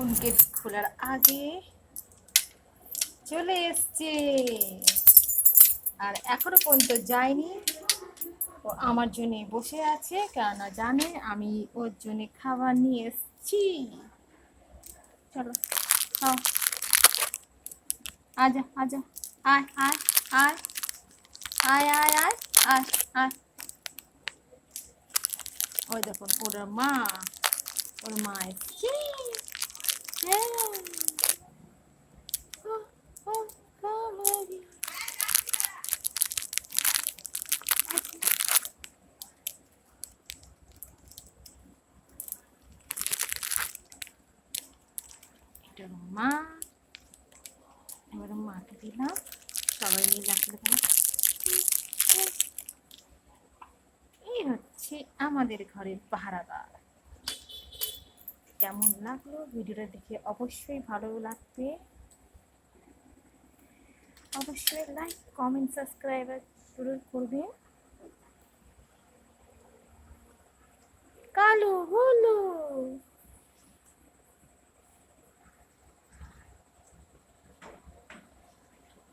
এখন গেট খোলার আগে চলে এসছে, আর এখনো পর্যন্ত যায়নি। ও আমার জন্য বসে আছে, কেননা জানে আমি ওর জন্য খাবার নিয়ে এসছি। চলো খাও, আজা আজা, আয় আয় আয় আয় আয় আয় আয় আয়। ওই দেখুন ওর মা এসছে। হ্যাঁ, এটা মা, এবার মাকে দিলাম, সবাই মিলে আসলে। এই হচ্ছে আমাদের ঘরের পাহারাদার। কেমন লাগলো ভিডিওটা দেখে অবশ্যই ভালো লাগবে, অবশ্যই লাইক কমেন্ট সাবস্ক্রাইব করবেন।